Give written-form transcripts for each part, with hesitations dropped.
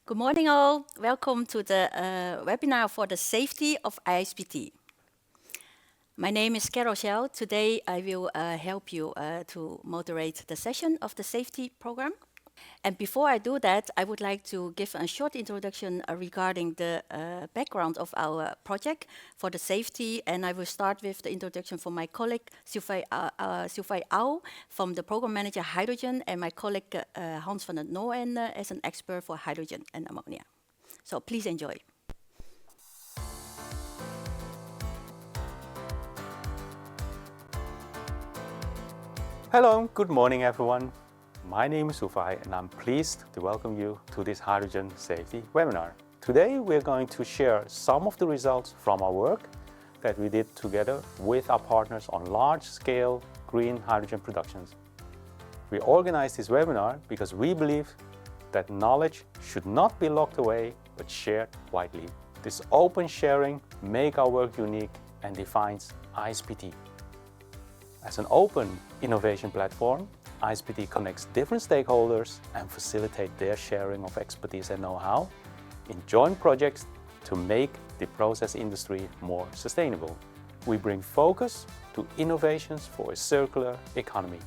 Good morning all. Welcome to the webinar for the safety of ISPT. My name is Carol Schell. Today I will help you to moderate the session of the safety program. And before I do that, I would like to give a short introduction regarding the background of our project for the safety. And I will start with the introduction from my colleague, Sylvie Au, from the Program Manager Hydrogen, and my colleague Hans van den Nooyen as an expert for hydrogen and ammonia. So please enjoy. Hello, good morning everyone. My name is Sylvie and I'm pleased to welcome you to this hydrogen safety webinar. Today we're going to share some of the results from our work that we did together with our partners on large-scale green hydrogen productions. We organized this webinar because we believe that knowledge should not be locked away but shared widely. This open sharing makes our work unique and defines ISPT. As an open innovation platform, ISPT connects different stakeholders and facilitates their sharing of expertise and know-how in joint projects to make the process industry more sustainable. We bring focus to innovations for a circular economy.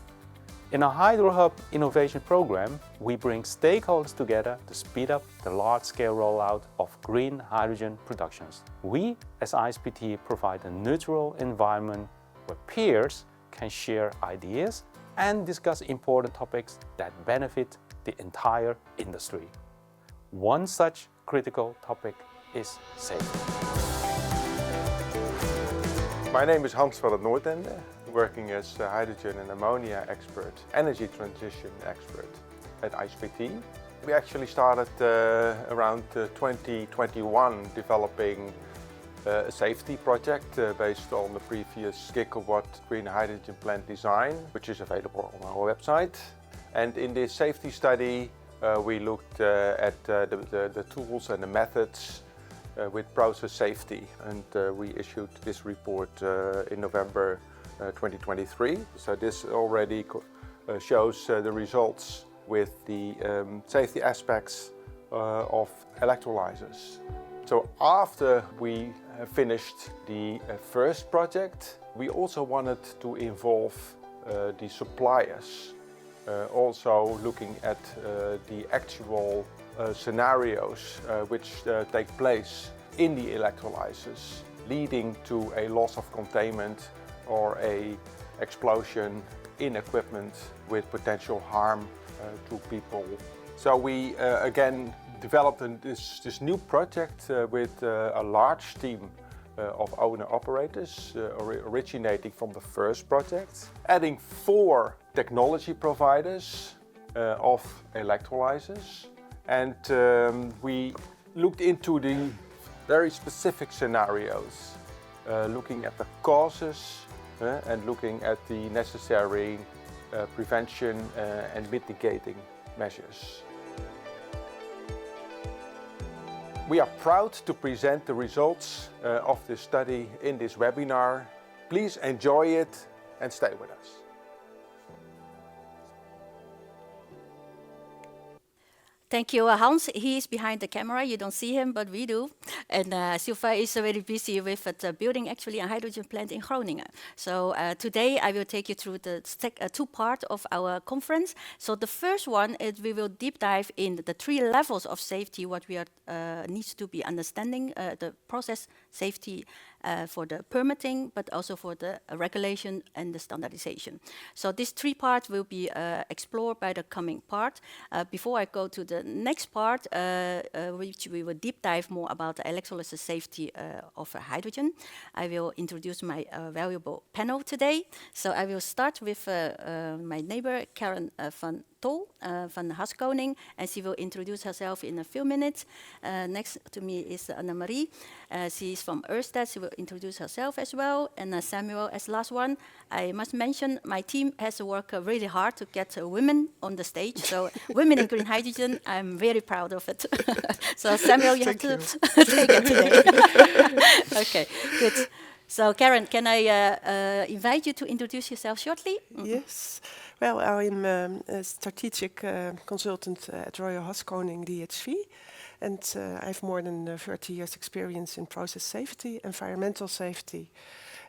In our HydroHub innovation program, we bring stakeholders together to speed up the large-scale rollout of green hydrogen productions. We, as ISPT, provide a neutral environment where peers can share ideas and discuss important topics that benefit the entire industry. One such critical topic is safety. My name is Hans van den Nooyen, working as a hydrogen and ammonia expert, energy transition expert at ISPT. We actually started around 2021 developing a safety project based on the previous gigawatt green hydrogen plant design, which is available on our website. And in this safety study, we looked at the tools and the methods with process safety. And we issued this report in November 2023. So this already shows the results with the safety aspects of electrolysers. So after we finished the first project, we also wanted to involve the suppliers, also looking at the actual scenarios which take place in the electrolysers, leading to a loss of containment or a explosion in equipment with potential harm to people. So we again developed this new project with a large team of owner-operators originating from the first project, adding 4 technology providers of electrolysers. And we looked into the very specific scenarios, looking at the causes and looking at the necessary prevention and mitigating measures. We are proud to present the results of this study in this webinar. Please enjoy it and stay with us. Thank you, Hans. He is behind the camera. You don't see him, but we do. And Sylvie is very busy with building actually a hydrogen plant in Groningen. So today I will take you through the 2 parts of our conference. So the first one is we will deep dive in the 3 levels of safety, what we are needs to be understanding, the process safety for the permitting, but also for the regulation and the standardization. So these 3 parts will be explored by the coming part. Before I go to the next part, which we will deep dive more about the electrolysis safety of hydrogen, I will introduce my valuable panel today. So I will start with my neighbor, Karen van Tol van Haskoning, and she will introduce herself in a few minutes. Next to me is Anna-Marie. She is from Ørsted. She will introduce herself as well. And Samuel as last one. I must mention my team has worked really hard to get women on the stage. So women in green hydrogen, I'm very proud of it. So Samuel, you have to take it today. Okay, good. So Karen, can I invite you to introduce yourself shortly? Yes. Well, I'm a strategic consultant at Royal Haskoning DHV, and I have more than 30 years experience in process safety, environmental safety,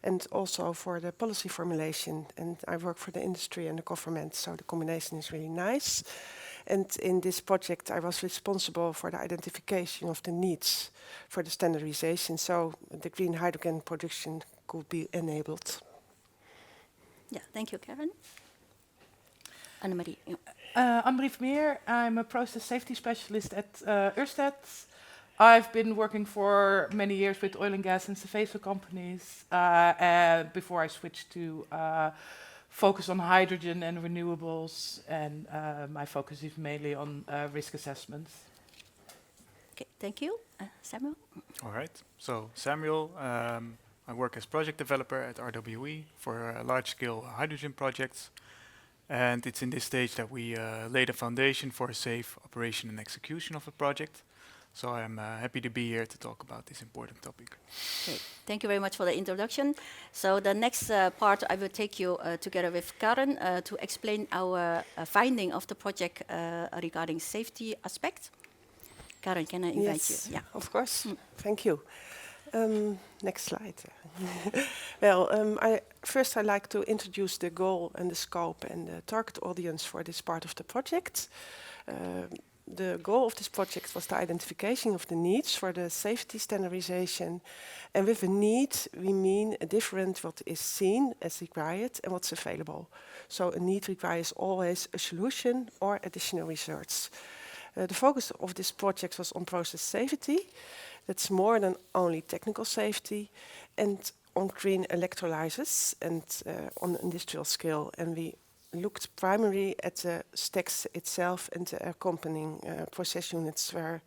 and also for the policy formulation. And I work for the industry and the government, so the combination is really nice. And in this project, I was responsible for the identification of the needs for the standardization, so the green hydrogen production could be enabled. Yeah, thank you, Karen. Annemarie. Annemarie Vermeer, I'm a process safety specialist at Ørsted. I've been working for many years with oil and gas and surface companies before I switched to focus on hydrogen and renewables, and my focus is mainly on risk assessments. Okay, thank you. Samuel? All right. So Samuel, I work as project developer at RWE for large-scale hydrogen projects. And it's in this stage that we lay the foundation for a safe operation and execution of a project. So I'm happy to be here to talk about this important topic. Okay, thank you very much for the introduction. So the next part, I will take you together with Karen to explain our finding of the project regarding safety aspect. Karen, can I invite Yes, you? Yeah, of course. Thank you. Next slide. Well, I'd like to introduce the goal and the scope and the target audience for this part of the project. The goal of this project was the identification of the needs for the safety standardization. And with a need, we mean a different what is seen as required and what's available. So a need requires always a solution or additional research. The focus of this project was on process safety. That's more than only technical safety, and on green electrolysers and on industrial scale. And we looked primarily at the stacks itself, and the accompanying process units were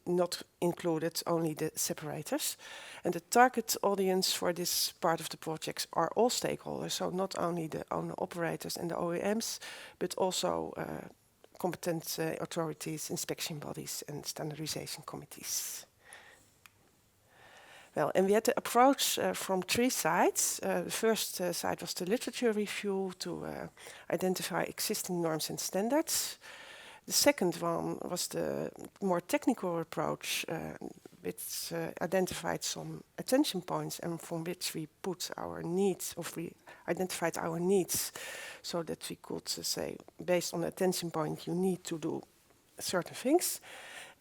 not included, only the separators. And the target audience for this part of the project are all stakeholders, so not only the owner-operators and the OEMs, but also competent authorities, inspection bodies, and standardization committees. Well, and we had the approach from three sides. The first side was the literature review to identify existing norms and standards. The second one was the more technical approach, which identified some attention points and from which we put our needs, or we identified our needs, so that we could say, based on the attention point, you need to do certain things.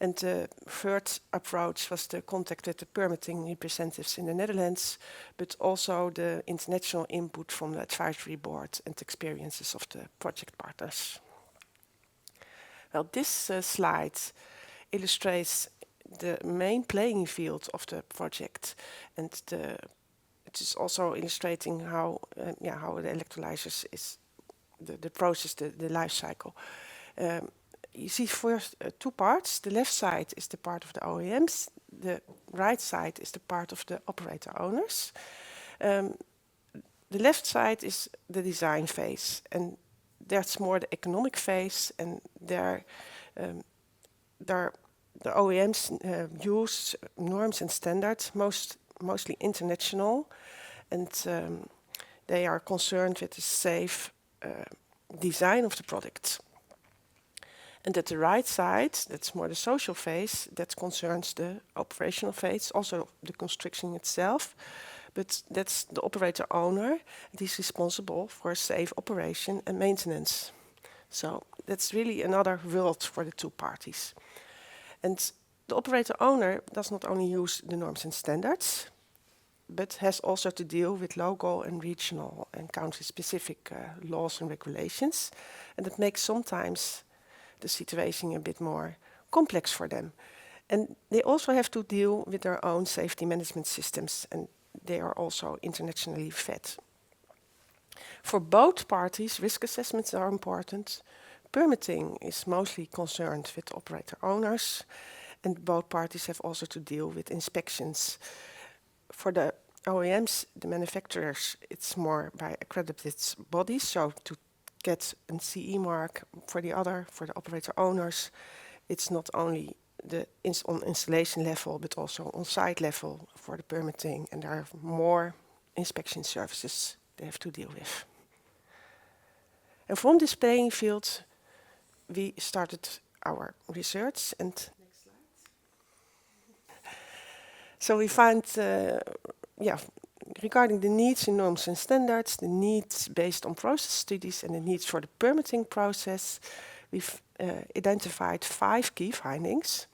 And the third approach was the contact with the permitting representatives in the Netherlands, but also the international input from the advisory board and experiences of the project partners. Well, this slide illustrates the main playing field of the project, and it is also illustrating how the electrolysers is the process, the life cycle. You see first two parts. The left side is the part of the OEMs. The right side is the part of the operator owners. The left side is the design phase, and that's more the economic phase, and there the OEMs use norms and standards, mostly international, and they are concerned with the safe design of the product. And at the right side, that's more the social phase, that concerns the operational phase, also the construction itself, but that's the operator owner, and he's responsible for safe operation and maintenance. So that's really another world for the two parties. And the operator owner does not only use the norms and standards, but has also to deal with local and regional and country-specific laws and regulations. And that makes sometimes the situation a bit more complex for them. And they also have to deal with their own safety management systems, and they are also internationally fed. For both parties, risk assessments are important. Permitting is mostly concerned with operator owners, and both parties have also to deal with inspections. For the OEMs, the manufacturers, it's more by accredited bodies, so to get a CE mark. For the operator owners, it's not only on installation level, but also on site level for the permitting, and there are more inspection services they have to deal with. And from this playing field, we started our research. And next slide. So we find, regarding the needs in norms and standards, the needs based on process studies, and the needs for the permitting process, we've identified 5 key findings.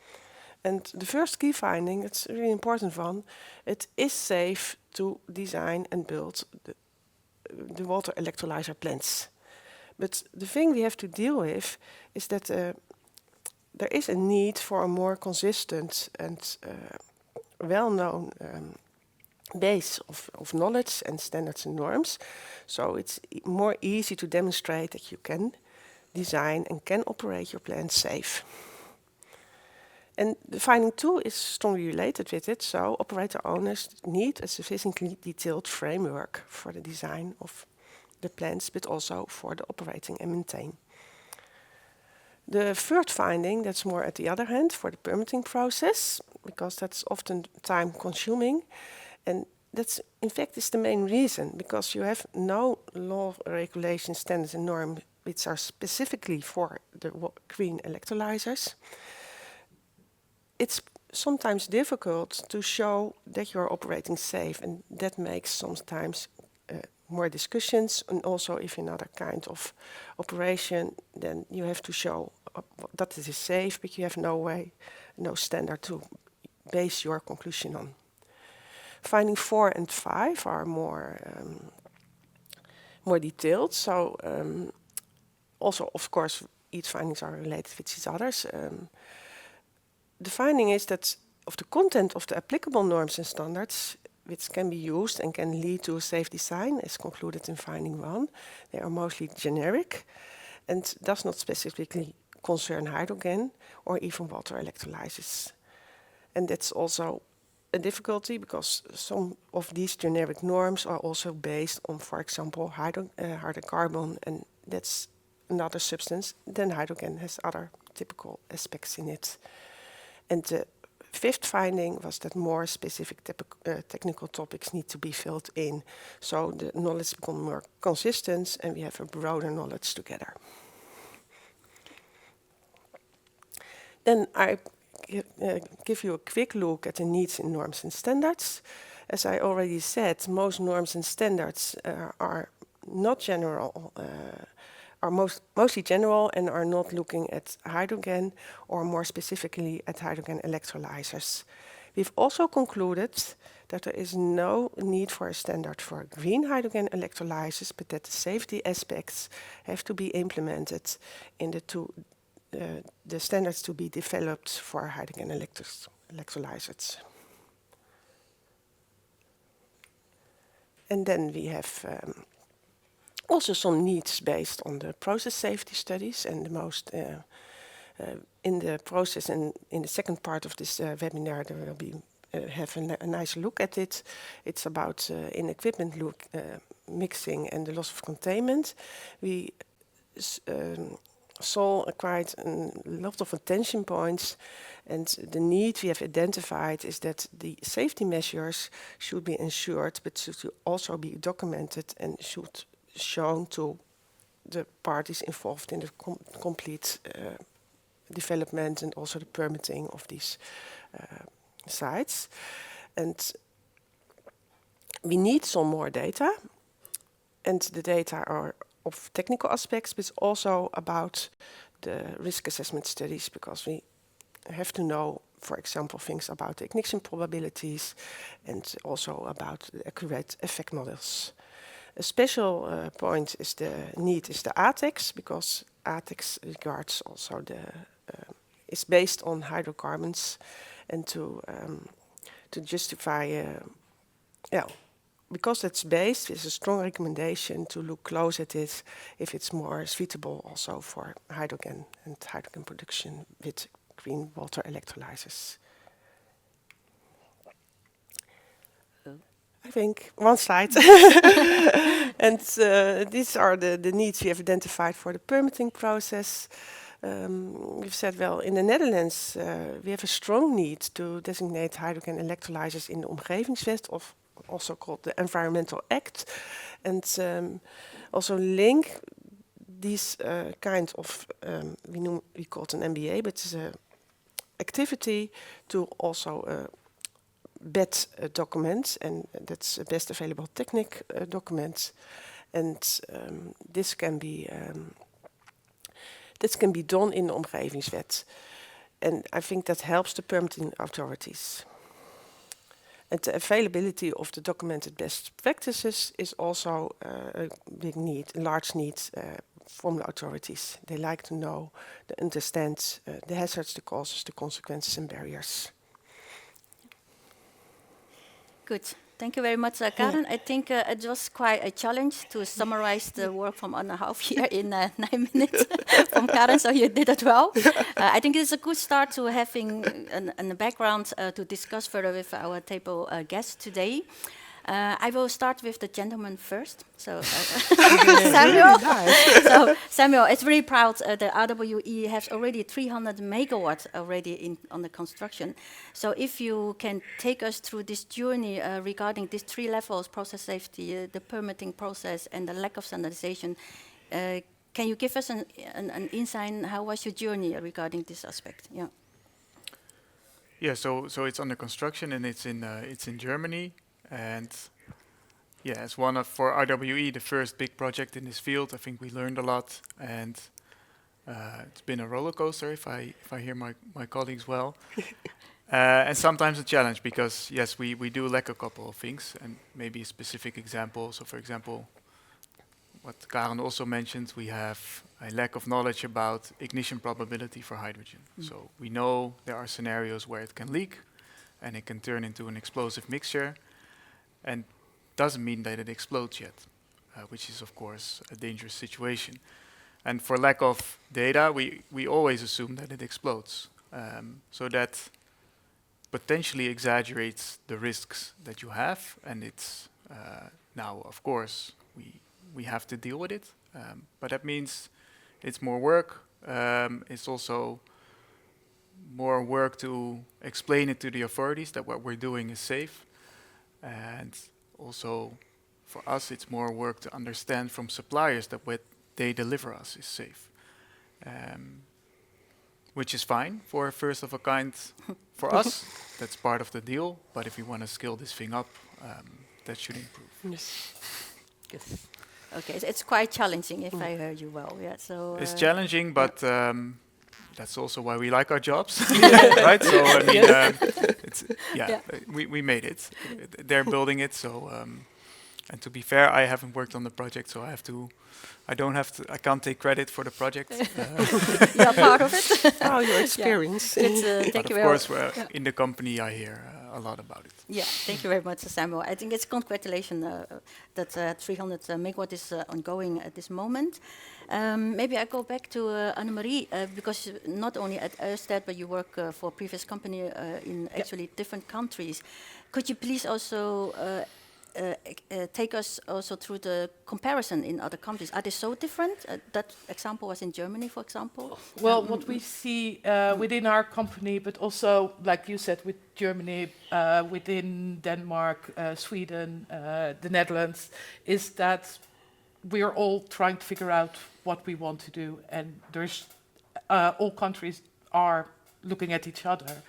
And the first key finding, it's a really important one, it is safe to design and build the water electrolyzer plants. But the thing we have to deal with is that there is a need for a more consistent and well-known base of knowledge and standards and norms. So it's more easy to demonstrate that you can design and can operate your plant safe. And the finding 2 is strongly related with it. So operator owners need a sufficiently detailed framework for the design of the plants, but also for the operating and maintain. The third finding, that's more at the other hand, for the permitting process, because that's often time consuming. And that's, in fact, is the main reason, because you have no law, regulation, standards and norms which are specifically for the green electrolysers. It's sometimes difficult to show that you're operating safe, and that makes sometimes more discussions. And also, if another kind of operation, then you have to show that it is safe, but you have no way, no standard to base your conclusion on. Finding 4 and 5 are more detailed. So also, of course, each findings are related with each others. The finding is that of the content of the applicable norms and standards, which can be used and can lead to a safe design, as concluded in finding 1, they are mostly generic and does not specifically concern hydrogen or even water electrolysis. And that's also a difficulty, because some of these generic norms are also based on, for example, hydrocarbon, and that's another substance. Then hydrogen has other typical aspects in it. And the 5th finding was that more specific technical topics need to be filled in, so the knowledge becomes more consistent and we have a broader knowledge together. Then I give you a quick look at the needs in norms and standards. As I already said, most norms and standards are not general, are mostly general and are not looking at hydrogen, or more specifically at hydrogen electrolysers. We've also concluded that there is no need for a standard for green hydrogen electrolysers, but that the safety aspects have to be implemented in the standards to be developed for hydrogen electrolysers. And then we have also some needs based on the process safety studies, and the most in the process, and in the second part of this webinar there will be have a nice look at it. It's about in equipment mixing and the loss of containment. We saw quite a lot of attention points, and the need we have identified is that the safety measures should be ensured, but should also be documented and should shown to the parties involved in the complete development and also the permitting of these sites. And we need some more data, and the data are of technical aspects, but also about the risk assessment studies, because we have to know, for example, things about the ignition probabilities and also about the accurate effect models. A special point is the ATEX, because ATEX regards also is based on hydrocarbons, and to justify, because it's based, it's a strong recommendation to look close at it if it's more suitable also for hydrogen and hydrogen production with green water electrolyzers. I think one slide. And these are the needs we have identified for the permitting process. We've said, well, in the Netherlands, we have a strong need to designate hydrogen electrolyzers in the Omgevingswet, of also called the Environmental Act, and also link these kind of, we call it an MBA, but it's a activity to also BET documents, and that's a best available technique document, and this can be done in the Omgevingswet, and I think that helps the permitting authorities. And the availability of the documented best practices is also a big need, a large need from the authorities. They like to know, to understand the hazards, the causes, the consequences and barriers. Good. Thank you very much, Karen. I think it was quite a challenge to summarize the work from 1.5 years in 9 minutes from Karen, so you did it well. I think it's a good start to having a background to discuss further with our table guests today. I will start with the gentleman first. So, Samuel. So, Samuel, it's really proud that RWE has already 300 megawatts already under construction. So, if you can take us through this journey regarding these 3 levels: process safety, the permitting process, and the lack of standardization, can you give us an insight on how was your journey regarding this aspect? Yeah. Yeah. So it's under construction and it's in Germany. And yeah, it's for RWE, the first big project in this field. I think we learned a lot, and it's been a roller coaster, if I hear my colleagues well. And sometimes a challenge, because yes, we do lack a couple of things, and maybe a specific example. So for example, what Karen also mentioned, we have a lack of knowledge about ignition probability for hydrogen. So we know there are scenarios where it can leak, and it can turn into an explosive mixture, and doesn't mean that it explodes yet, which is of course a dangerous situation. And for lack of data, we always assume that it explodes. So that potentially exaggerates the risks that you have, and it's now of course we have to deal with it, but that means it's more work. It's also more work to explain it to the authorities that what we're doing is safe. And also, for us, it's more work to understand from suppliers that what they deliver us is safe, which is fine for a first of a kind for us. That's part of the deal. But if we want to scale this thing up, that should improve. Yes. Good. Okay, it's quite challenging, if I heard you well. Yeah. So it's challenging, but that's also why we like our jobs, right? So I mean, we made it. They're building it, so and to be fair, I haven't worked on the project, so I can't take credit for the project. You're part of it. Oh, your experience. Thank you very much. Of course, in the company, I hear a lot about it. Yeah, thank you very much, Samuel. I think it's congratulations that 300 megawatt is ongoing at this moment. Maybe I go back to Annemarie, because not only at Ørsted, but you work for a previous company in actually different countries. Could you please also take us also through the comparison in other countries? Are they so different? That example was in Germany, for example. Well, what we see within our company, but also, like you said, with Germany, within Denmark, Sweden, the Netherlands, is that we are all trying to figure out what we want to do, and there's all countries are looking at each other.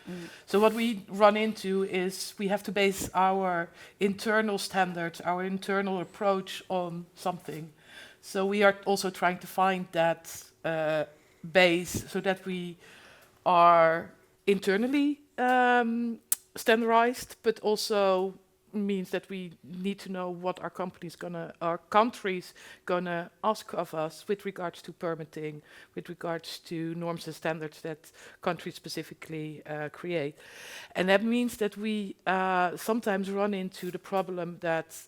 So what we run into is we have to base our internal standards, our internal approach on something. So we are also trying to find that base so that we are internally standardized, but also means that we need to know what our countries gonna ask of us with regards to permitting, with regards to norms and standards that countries specifically create. And that means that we sometimes run into the problem that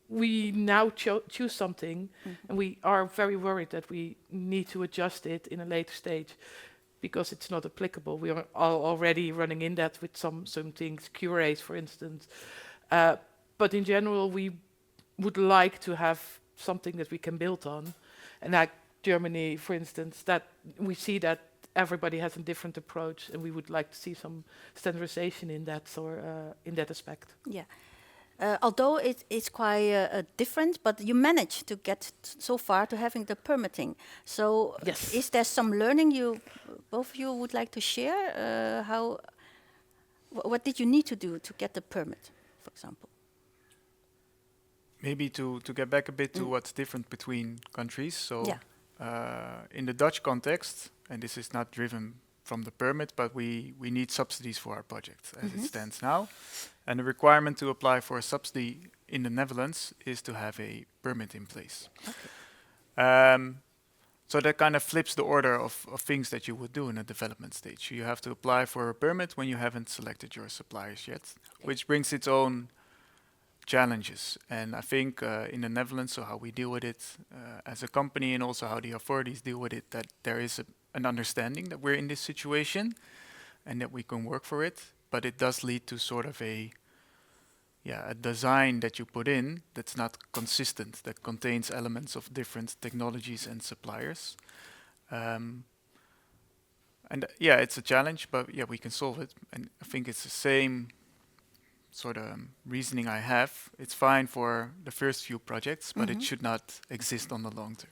we now choose something, and we are very worried that we need to adjust it in a later stage, because it's not applicable. We are already running in that with some things, QRAs, for instance. But in general, we would like to have something that we can build on. And I Germany, for instance, that we see that everybody has a different approach, and we would like to see some standardization in that in that aspect. Yeah. Although it's quite different, but you managed to get so far to having the permitting. So Yes. is there some learning both of you would like to share? What did you need to do to get the permit, for example? Maybe to get back a bit to what's different between countries. So Yeah. in the Dutch context, and this is not driven from the permit, but we need subsidies for our project as it stands now. And the requirement to apply for a subsidy in the Netherlands is to have a permit in place. So that kind of flips the order of things that you would do in a development stage. You have to apply for a permit when you haven't selected your suppliers yet, which brings its own challenges. And I think in the Netherlands, so how we deal with it as a company and also how the authorities deal with it, that there is an understanding that we're in this situation and that we can work for it. But it does lead to sort of a design that you put in that's not consistent, that contains elements of different technologies and suppliers. It's a challenge, but we can solve it. And I think it's the same sort of reasoning I have. It's fine for the first few projects, but it should not exist on the long term.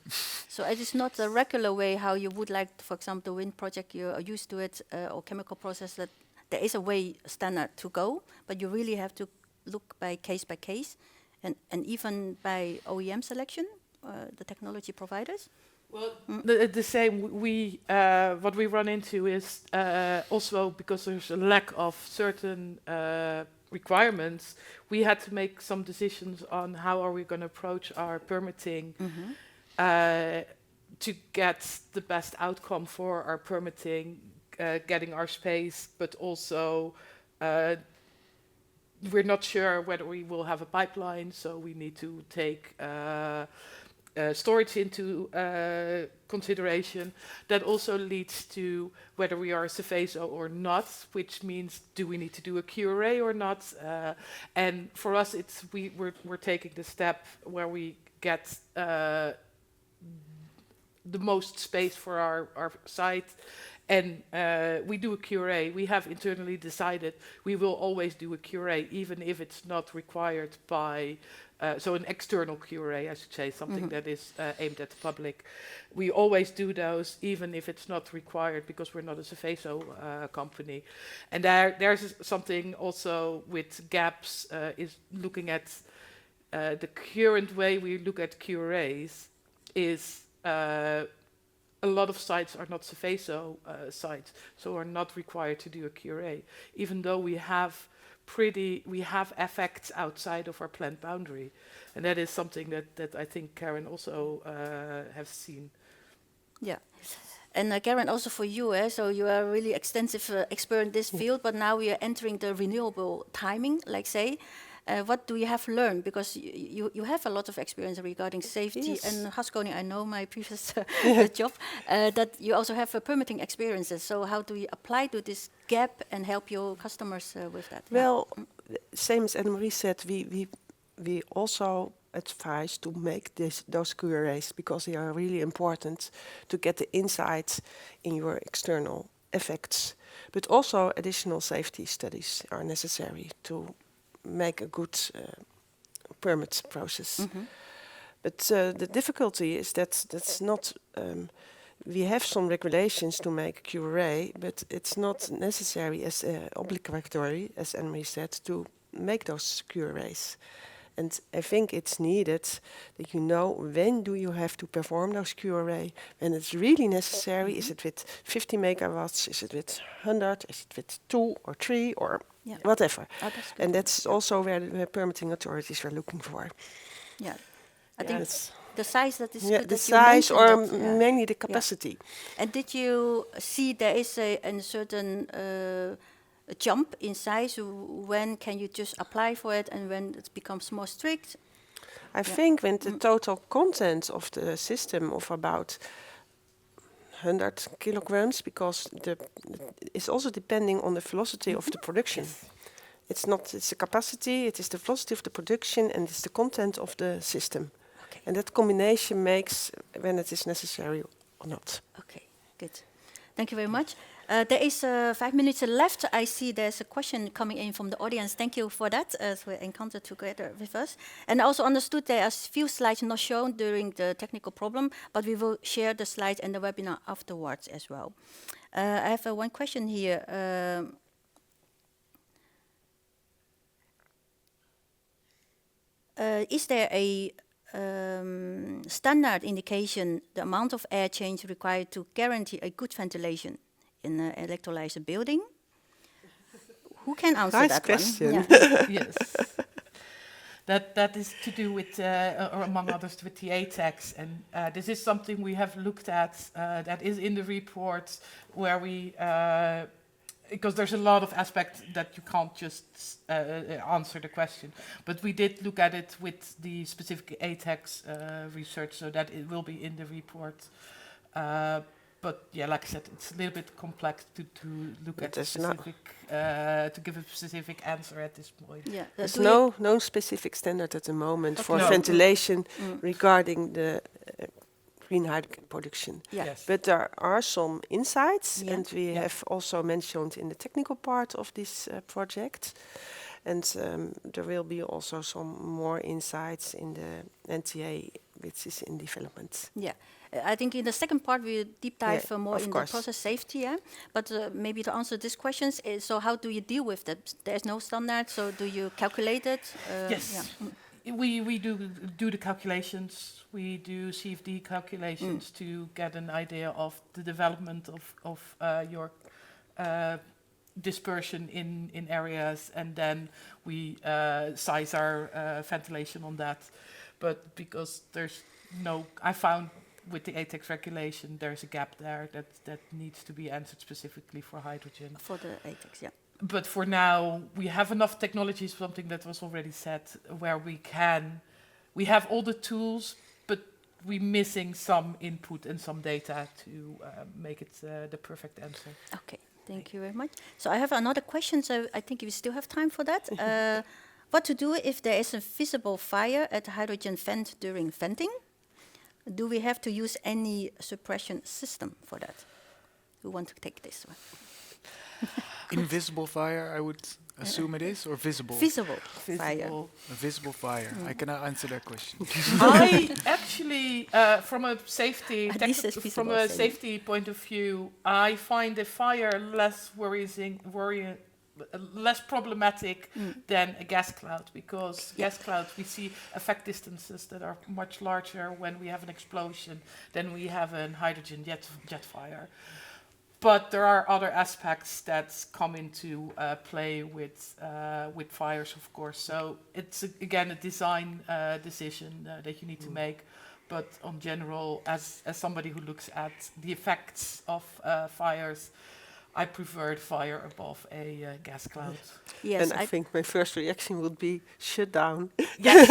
So it is not a regular way how you would like, for example, the wind project, you are used to it, or chemical process, that there is a way standard to go, but you really have to look by case, and even by OEM selection, the technology providers? Well, the same. What we run into is also because there's a lack of certain requirements. We had to make some decisions on how are we going to approach our permitting to get the best outcome for our permitting, getting our space, but also we're not sure whether we will have a pipeline, so we need to take storage into consideration. That also leads to whether we are a Seveso or not, which means do we need to do a QRA or not? And for us, we're taking the step where we get the most space for our site. And we do a QRA. We have internally decided we will always do a QRA, even if it's not required by, so an external QRA, I should say, something that is aimed at the public. We always do those, even if it's not required, because we're not a Seveso company. And there's something also with gaps, is looking at the current way we look at QRAs is a lot of sites are not Seveso sites, so are not required to do a QRA, even though we have effects outside of our plant boundary, and that is something that I think Karen also has seen. Yeah, and Karen, also for you, so you are really extensive expert in this field, but now we are entering the renewable timing, like say. What do you have learned? Because you have a lot of experience regarding safety and Haskoning. I know my previous job that you also have permitting experiences. So how do you apply to this gap and help your customers with that? Well, same as Anne-Marie said, we also advise to make those QRAs because they are really important to get the insights in your external effects. But also additional safety studies are necessary to make a good permit process. But the difficulty is that's not, we have some regulations to make QRA, but it's not necessary as obligatory, as Anne-Marie said, to make those QRAs. And I think it's needed that you know when do you have to perform those QRA, when it's really necessary. Is it with 50 megawatts? Is it with 100? Is it with 2 or 3 or whatever? Oh, and that's also where the permitting authorities are looking for. Yeah, I think the size that is the size or mainly the capacity. Yeah. And did you see there is a certain a jump in size? When can you just apply for it, and when it becomes more strict? I think when the total content of the system of about 100 kilograms, because it's also depending on the velocity of the production. It's the capacity, it is the velocity of the production, and it's the content of the system. Okay. And that combination makes when it is necessary or not. Okay, good. Thank you very much. There is 5 minutes left. I see there's a question coming in from the audience. Thank you for that, as we encountered together with us. And I also understood there are few slides not shown during the technical problem, but we will share the slides and the webinar afterwards as well. I have one question here. Is there a standard indication, the amount of air change required to guarantee a good ventilation in an electrolyzer building? Who can answer Nice that question. one? Yeah. Yes. That is to do with, or among others, with the ATEX. And this is something we have looked at, that is in the report, where we, because there's a lot of aspects that you can't just answer the question. But we did look at it with the specific ATEX research, so that it will be in the report. But yeah, like I said, it's a little bit complex to look at a specific, to give a specific answer at this point. Yeah. There's Do no specific standard at the moment for No. ventilation regarding the green hydrogen production. Yeah. Yes. But there are some insights, Yeah. and we have also mentioned in the technical part of this project. And there will be also some more insights in the NTA, which is in development. Yeah, I think in the second part we deep dive Yeah, more of in course. the process safety. Yeah, but maybe to answer these questions, so how do you deal with that? There's no standard, so do you calculate it? Yes. Yeah. We do the calculations. We do CFD calculations to get an idea of the development of your dispersion in areas, and then we size our ventilation on that. But because there's no, I found with the ATEX regulation, there's a gap there that needs to be answered specifically for hydrogen. For the ATEX, yeah. But for now, we have enough technologies, something that was already said, where we have all the tools, but we're missing some input and some data to make it the perfect answer. Okay, thank you very much. So I have another question, so I think we still have time for that. What to do if there is a visible fire at the hydrogen vent during venting? Do we have to use any suppression system for that? Who want to take this one? Invisible fire, I would assume it is, or visible? Visible fire. Visible. A visible fire. I cannot answer that question. I actually, from a safety At least it's from visible, a so safety point of view, I find the fire less less problematic than a gas cloud, because gas clouds, we see effect distances that are much larger when we have an explosion than we have a hydrogen jet fire. But there are other aspects that come into play with fires, of course. So it's again a design decision that you need to make. But on general, as somebody who looks at the effects of fires, I preferred fire above a gas cloud. Yes, And I think my first reaction would be shut down. Yes,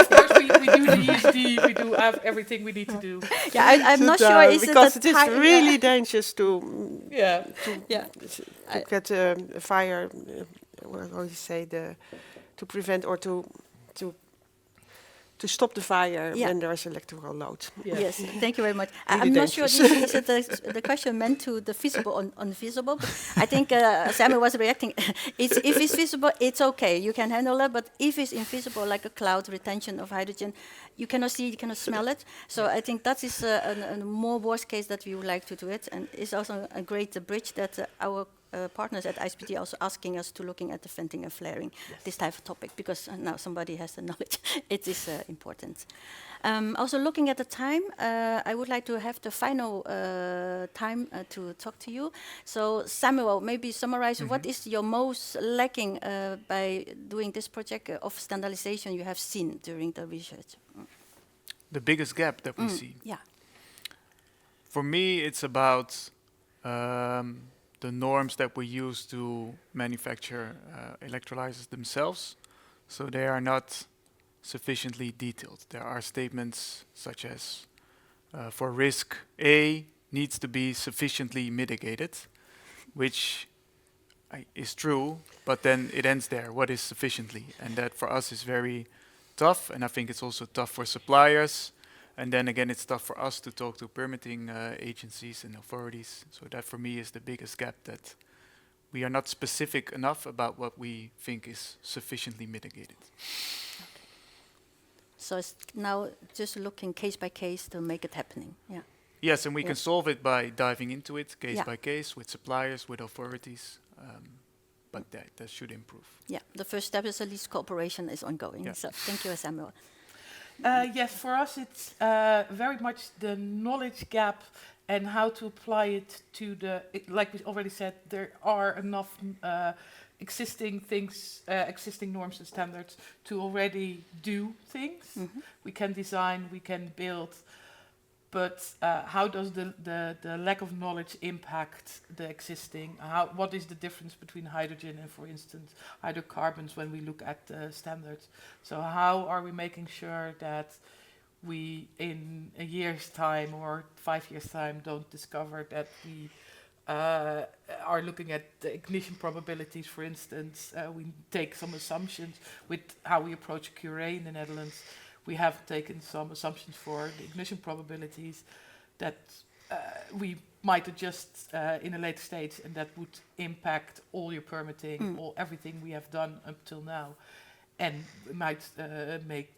of course we do the ESD, we do have everything we need to do. yeah, I'm Shut not sure. down, Is because it it is really dangerous to Yeah. Yeah. get a fire. What do you say? To prevent or to stop the fire when there is electrical load. Yes, thank you very much. Really I'm not sure dangerous. is the question meant to the visible or invisible. But I think Samuel was reacting. If it's visible, it's okay. You can handle it. But if it's invisible, like a cloud retention of hydrogen, you cannot see it, you cannot smell it. So I think that is a more worst case that we would like to do it. And it's also a great bridge that our partners at ISPT also asking us to looking at the venting and flaring, this type of topic, because now somebody has the knowledge. It is important. Also looking at the time, I would like to have the final time to talk to you. So Samuel, maybe summarize what is your most lacking by doing this project of standardization you have seen during the research? The biggest gap that we see. Yeah. For me, it's about the norms that we use to manufacture electrolyzers themselves. So they are not sufficiently detailed. There are statements such as, for risk A needs to be sufficiently mitigated, which is true, but then it ends there. What is sufficiently? And that for us is very tough, and I think it's also tough for suppliers. And then again, it's tough for us to talk to permitting agencies and authorities. So that for me is the biggest gap, that we are not specific enough about what we think is sufficiently mitigated. So it's now just looking case by case to make it happening. Yeah. Yes, and we Yeah. can solve it by diving into it case Yeah. by case with suppliers, with authorities. But that should improve. Yeah. The first step is at least cooperation is ongoing. Yeah. So thank you, Samuel. Yes, for us it's very much the knowledge gap and how to apply it to like we already said, there are enough existing things, existing norms and standards to already do things. We can design, we can build, but how does the lack of knowledge impact the existing? What is the difference between hydrogen and, for instance, hydrocarbons when we look at the standards? So how are we making sure that we, in a year's time or 5 years' time, don't discover that we are looking at the ignition probabilities, for instance. We take some assumptions with how we approach Curé in the Netherlands. We have taken some assumptions for the ignition probabilities that we might adjust in a later stage, and that would impact all your permitting, everything we have done up till now, and might make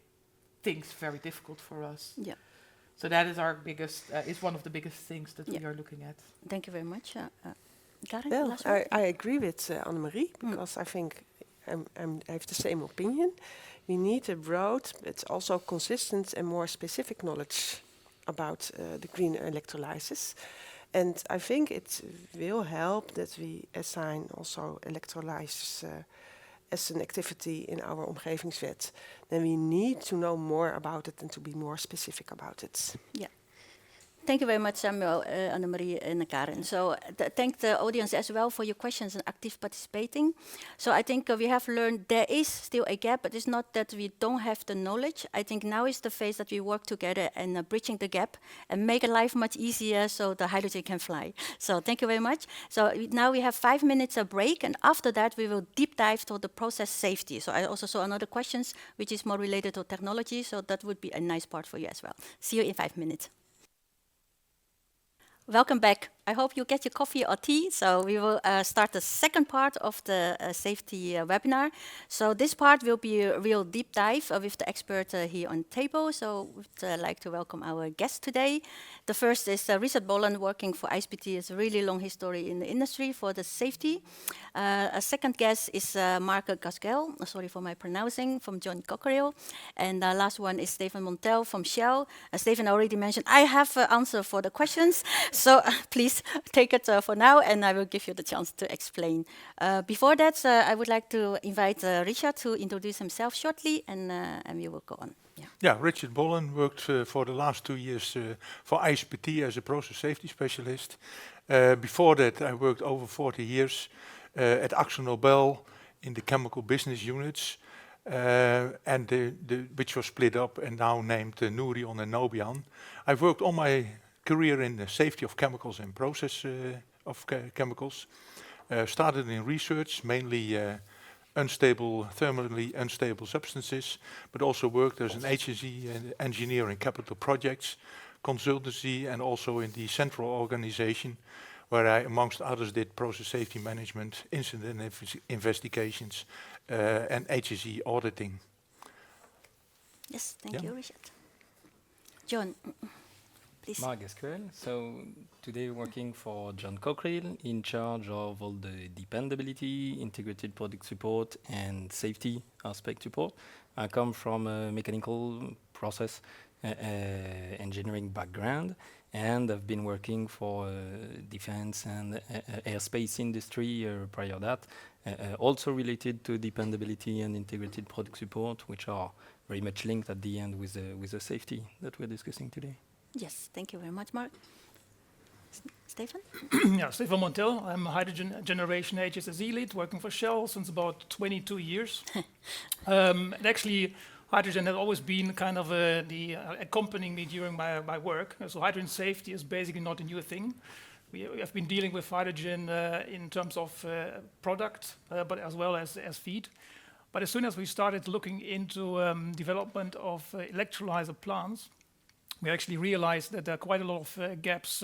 things very difficult for us. Yeah. So that is our biggest, is one of the biggest things that Yeah. we are looking at. Thank you very much. Karin, Well, last word? I agree with Annemarie, because I think I have the same opinion. We need a broad, but also consistent and more specific knowledge about the green electrolysis. And I think it will help that we assign also electrolysers as an activity in our omgevingswet. Then we need to know more about it and to be more specific about it. Yeah. Thank you very much, Samuel, Annemarie, and Karin. So thank the audience as well for your questions and active participating. So I think we have learned there is still a gap, but it's not that we don't have the knowledge. I think now is the phase that we work together and bridging the gap and make life much easier so the hydrogen can fly. So thank you very much. So now we have 5 minutes a break, and after that we will deep dive to the process safety. So I also saw another questions which is more related to technology, so that would be a nice part for you as well. See you in 5 minutes. Welcome back. I hope you get your coffee or tea. So we will start the second part of the safety webinar. So this part will be a real deep dive with the expert here on the table. So we'd like to welcome our guests today. The first is Richard Bollen, working for ISPT. It's a really long history in the industry for the safety. A second guest is Mark Gasquel, sorry for my pronouncing, from John Cockerell. And the last one is Stefan Montel from Shell. Stefan already mentioned, I have an answer for the questions. So please take it for now, and I will give you the chance to explain. Before that, I would like to invite Richard to introduce himself shortly, and we will go on. Yeah, Richard Bollen worked for the last 2 years for ISPT as a process safety specialist. Before that, I worked over 40 years at AkzoNobel in the chemical business units, and which was split up and now named Nourion and Nobian. I've worked all my career in the safety of chemicals and process of chemicals. Started in research, mainly thermally unstable substances, but also worked as an agency engineer in capital projects, consultancy, and also in the central organization, where I, amongst others, did process safety management, incident investigations, and agency auditing. Yes, thank you, Richard. John, please. Mark Gasquel. So today working for John Cockerell, in charge of all the dependability, integrated product support, and safety aspect support. I come from a mechanical process engineering background, and I've been working for defense and airspace industry prior to that, also related to dependability and integrated product support, which are very much linked at the end with the safety that we're discussing today. Yes, thank you very much, Mark. Stefan? Yeah, Stefan Montel. I'm a hydrogen generation HSSE lead working for Shell since about 22 years. And actually, hydrogen has always been kind of accompanying me during my work. So hydrogen safety is basically not a new thing. We have been dealing with hydrogen in terms of product, but as well as feed. But as soon as we started looking into development of electrolyzer plants, we actually realized that there are quite a lot of gaps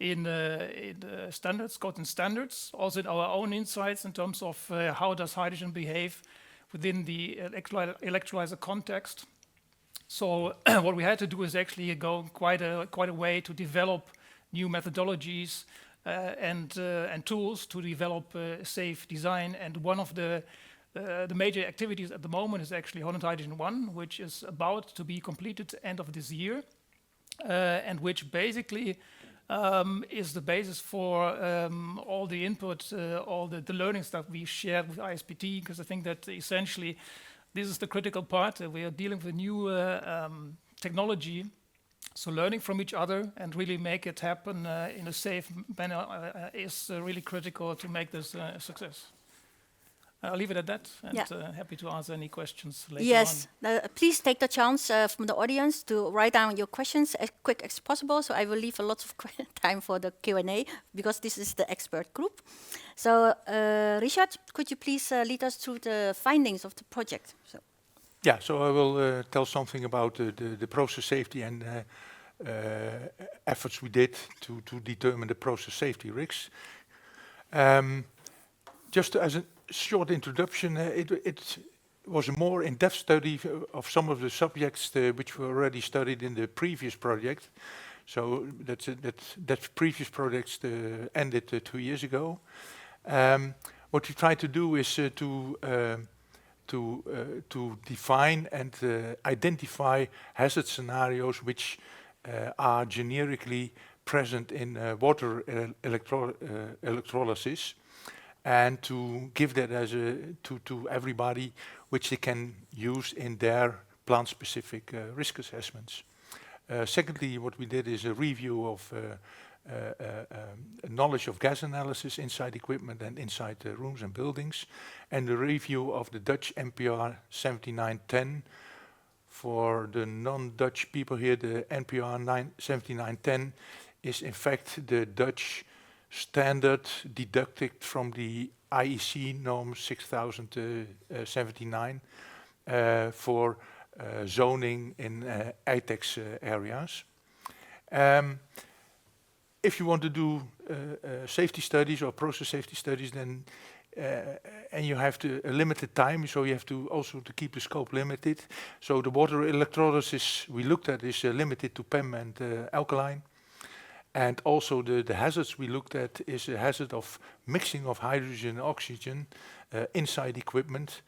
in the standards, code standards, also in our own insights in terms of how does hydrogen behave within the electrolyzer context. So what we had to do is actually go quite a way to develop new methodologies and tools to develop safe design. And one of the major activities at the moment is actually Holland Hydrogen 1, which is about to be completed end of this year, and which basically is the basis for all the input, all the learnings that we shared with ISPT, because I think that essentially this is the critical part. We are dealing with new technology, so learning from each other and really make it happen in a safe manner is really critical to make this a success. I'll leave it at that, and happy to answer any questions later on. Yes, please take the chance from the audience to write down your questions as quick as possible. So I will leave a lot of time for the Q&A because this is the expert group. So Richard, could you please lead us through the findings of the project? Yeah, so I will tell something about the process safety and efforts we did to determine the process safety risks. Just as a short introduction, it was a more in-depth study of some of the subjects which were already studied in the previous project. So that previous project ended 2 years ago. What we tried to do is to define and identify hazard scenarios which are generically present in water electrolysis, and to give that as to everybody, which they can use in their plant-specific risk assessments. Secondly, what we did is a review of knowledge of gas analysis inside equipment and inside rooms and buildings, and a review of the Dutch NPR 7910. For the non-Dutch people here, the NPR 7910 is in fact the Dutch standard deducted from the IEC norm 6079 for zoning in ITEX areas. If you want to do safety studies or process safety studies, then and you have a limited time, so you have to also to keep the scope limited. So the water electrolysis we looked at is limited to PEM and alkaline. And also the hazards we looked at is a hazard of mixing of hydrogen and oxygen inside equipment,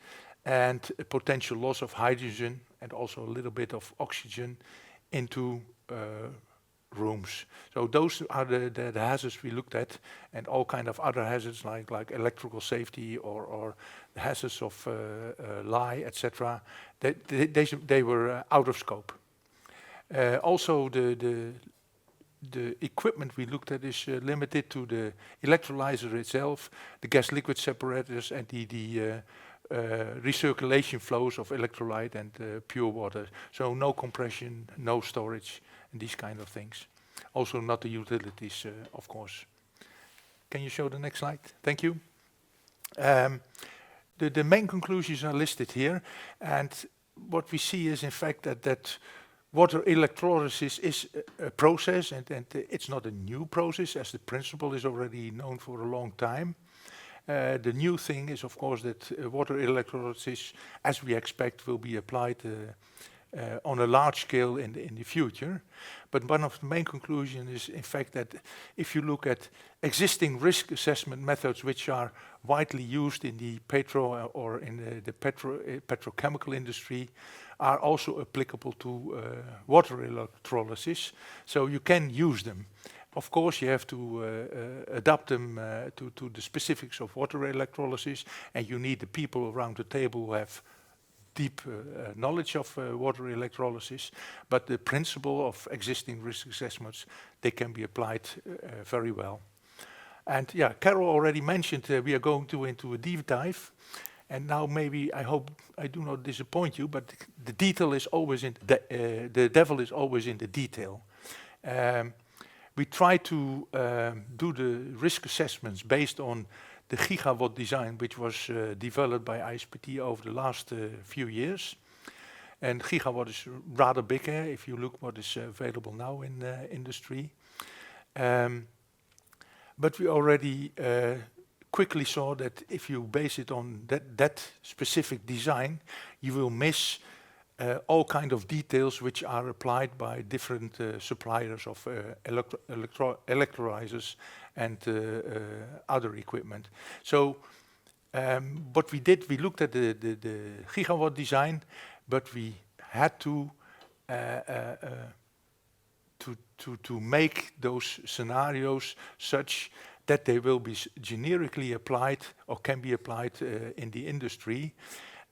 and a potential loss of hydrogen and also a little bit of oxygen into rooms. So those are the hazards we looked at, and all kind of other hazards like electrical safety or the hazards of lye, etc. They were out of scope. Also the equipment we looked at is limited to the electrolyzer itself, the gas-liquid separators, and the recirculation flows of electrolyte and pure water. So no compression, no storage, and these kind of things. Also not the utilities, of course. Can you show the next slide? Thank you. The main conclusions are listed here, and what we see is in fact that water electrolysis is a process, and it's not a new process, as the principle is already known for a long time. The new thing is, of course, that water electrolysis, as we expect, will be applied on a large scale in the future. But one of the main conclusions is, in fact, that if you look at existing risk assessment methods which are widely used in the petrochemical industry, are also applicable to water electrolysis, so you can use them. Of course, you have to adapt them to the specifics of water electrolysis, and you need the people around the table who have deep knowledge of water electrolysis, but the principle of existing risk assessments, they can be applied very well. And yeah, Carol already mentioned we are going into a deep dive. And now maybe, I hope I do not disappoint you, but the detail is always in the devil is always in the detail. We try to do the risk assessments based on the gigawatt design, which was developed by ISPT over the last few years. And gigawatt is rather big if you look what is available now in industry. But we already quickly saw that if you base it on that specific design, you will miss all kind of details which are applied by different suppliers of electrolysers and other equipment. So what we did, we looked at the gigawatt design, but we had to make those scenarios such that they will be generically applied or can be applied in the industry.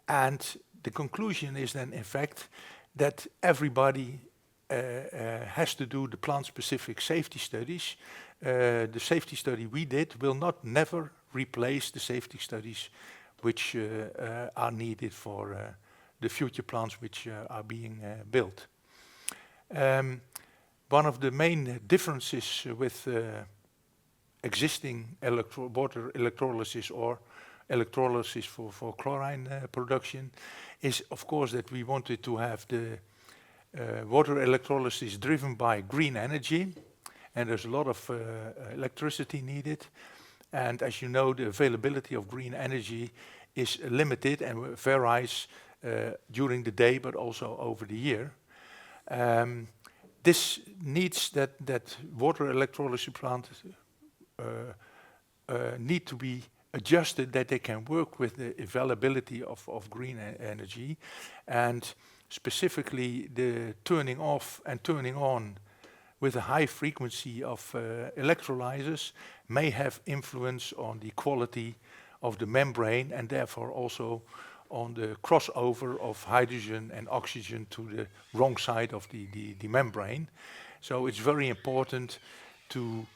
And the conclusion is then, in fact, that everybody has to do the plant-specific safety studies. The safety study we did will not never replace the safety studies which are needed for the future plants which are being built. One of the main differences with existing water electrolysis or electrolysis for chlorine production is, of course, that we wanted to have the water electrolysis driven by green energy, and there's a lot of electricity needed. And as you know, the availability of green energy is limited and varies during the day, but also over the year. This needs that water electrolysis plants need to be adjusted that they can work with the availability of green energy, and specifically the turning off and turning on with a high frequency of electrolysers may have influence on the quality of the membrane and therefore also on the crossover of hydrogen and oxygen to the wrong side of the membrane. So it's very important to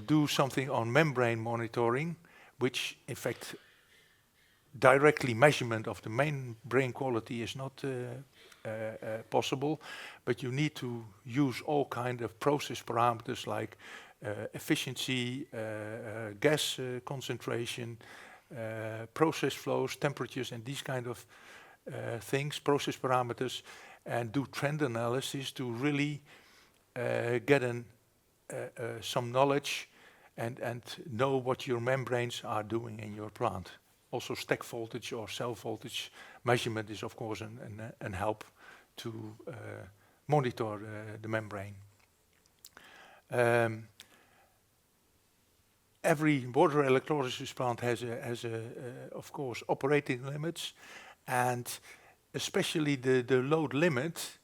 do something on membrane monitoring, which in fact directly measurement of the membrane quality is not possible, but you need to use all kind of process parameters like efficiency, gas concentration, process flows, temperatures, and these kind of things, process parameters, and do trend analysis to really get some knowledge and know what your membranes are doing in your plant. Also stack voltage or cell voltage measurement is of course an help to monitor the membrane. Every water electrolysis plant has of course operating limits, and especially the load limit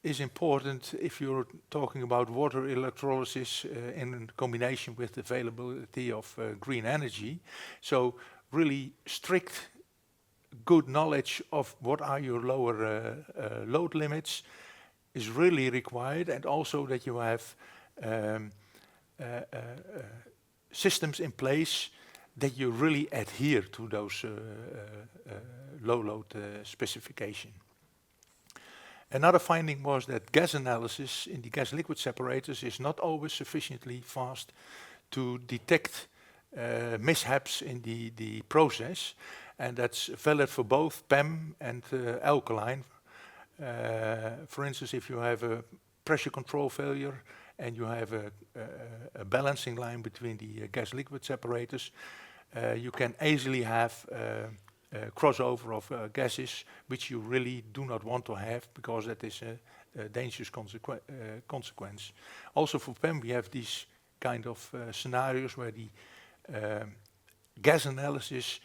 is important if you're talking about water electrolysis in combination with the availability of green energy. So really strict, good knowledge of what are your lower load limits is really required, and also that you have systems in place that you really adhere to those low load specification. Another finding was that gas analysis in the gas liquid separators is not always sufficiently fast to detect mishaps in the process, and that's valid for both PEM and alkaline. For instance, if you have a pressure control failure and you have a balancing line between the gas liquid separators, you can easily have crossover of gases, which you really do not want to have, because that is a dangerous consequence. Also for PEM, we have these kind of scenarios where the gas analysis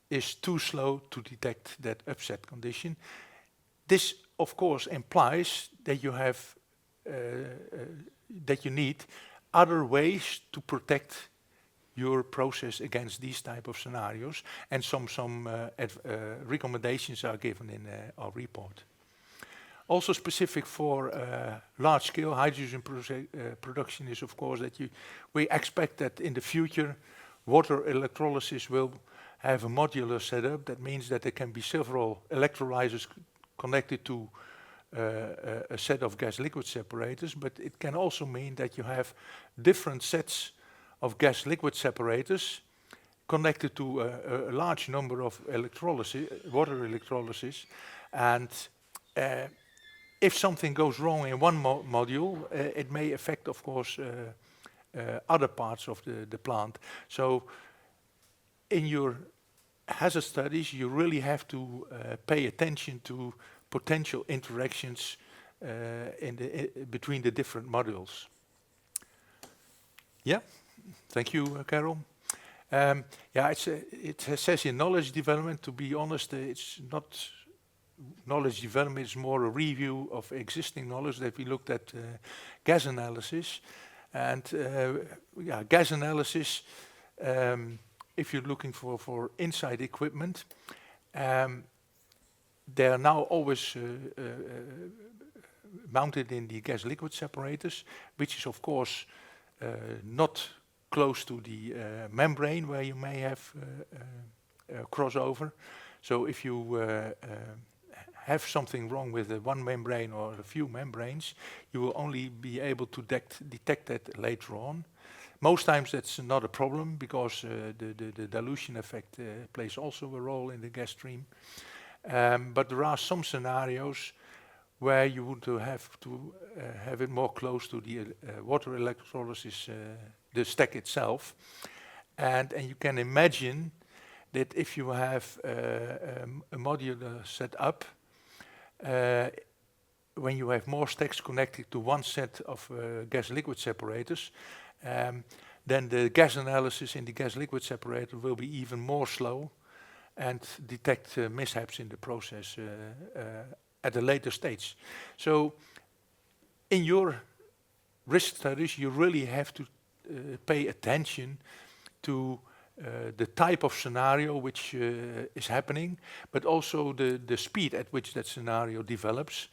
is too slow to detect that upset condition. This, of course, implies that you have that you need other ways to protect your process against these type of scenarios, and some recommendations are given in our report. Also specific for large-scale hydrogen production is, of course, that we expect that in the future water electrolysis will have a modular setup. That means that there can be several electrolysers connected to a set of gas liquid separators, but it can also mean that you have different sets of gas liquid separators connected to a large number of water electrolysis, and if something goes wrong in one module, it may affect, of course, other parts of the plant. So in your hazard studies, you really have to pay attention to potential interactions between the different modules. Yeah, thank you, Carol. Yeah, it says in knowledge development. To be honest, it's not knowledge development. It's more a review of existing knowledge that we looked at gas analysis. And yeah, gas analysis, if you're looking for inside equipment, they are now always mounted in the gas liquid separators, which is of course not close to the membrane where you may have crossover. So if you have something wrong with one membrane or a few membranes, you will only be able to detect that later on. Most times that's not a problem because the dilution effect plays also a role in the gas stream. But there are some scenarios where you would have to have it more close to the water electrolysis, the stack itself. And you can imagine that if you have a module set up, when you have more stacks connected to one set of gas liquid separators, then the gas analysis in the gas liquid separator will be even more slow and detect mishaps in the process at a later stage. So in your risk studies, you really have to pay attention to the type of scenario which is happening, but also the speed at which that scenario develops,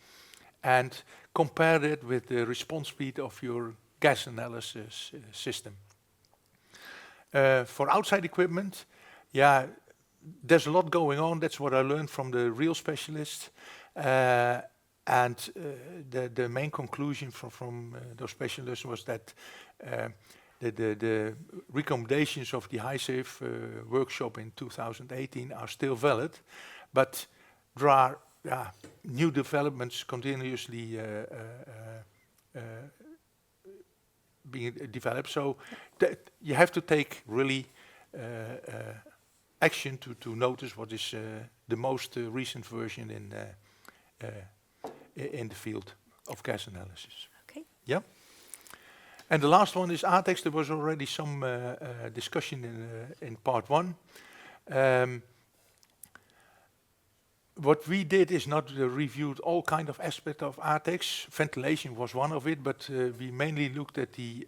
and compare it with the response speed of your gas analysis system. For outside equipment, yeah, there's a lot going on. That's what I learned from the real specialists. And the main conclusion from those specialists was that the recommendations of the H2-Safe workshop in 2018 are still valid, but there are new developments continuously being developed. So you have to take really action to notice what is the most recent version in the field of gas analysis. Okay. Yeah. And the last one is ATEX. There was already some discussion in part one. What we did is not reviewed all kind of aspects of ATEX. Ventilation was one of it, but we mainly looked at the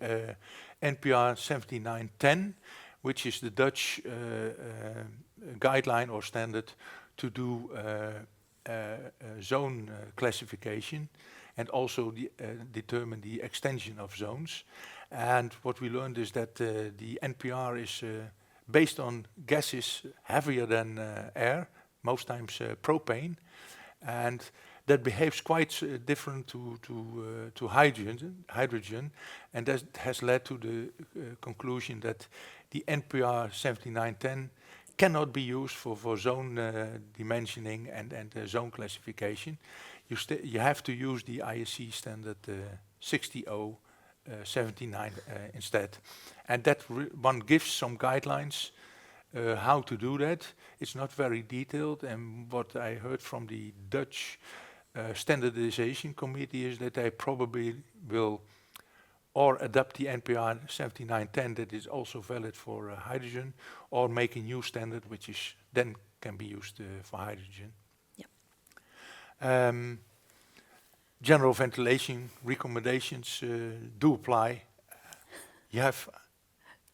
NPR 7910, which is the Dutch guideline or standard to do zone classification, and also determine the extension of zones. And what we learned is that the NPR is based on gases heavier than air, most times propane, and that behaves quite different to hydrogen, and that has led to the conclusion that the NPR 7910 cannot be used for zone dimensioning and zone classification. You have to use the ISC standard 60079 instead. And that one gives some guidelines how to do that. It's not very detailed, and what I heard from the Dutch Standardisation Committee is that they probably will or adapt the NPR 7910 that is also valid for hydrogen, or make a new standard which is then can be used for hydrogen. General ventilation recommendations do apply. You have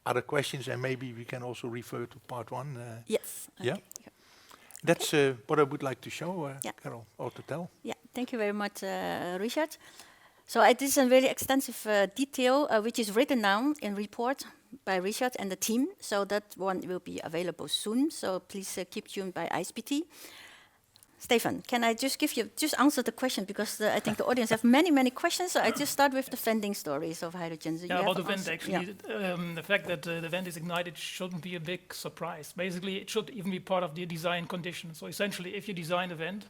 other questions, and maybe we can also refer to part one. Yes. Okay. Yeah. That's what I would like to show, Carol, or to tell. Yeah, thank you very much, Richard. So it is a very extensive detail which is written down in report by Richard and the team. So that one will be available soon. So please keep tuned by ISPT. Stefan, can I just answer the question, because I think the audience have many questions. So I just start with the vending stories of hydrogen. So Yeah, about the vent, actually, the fact that the vent is ignited shouldn't be a big surprise. Basically, it should even be part of the design condition. So essentially, if you design a vent,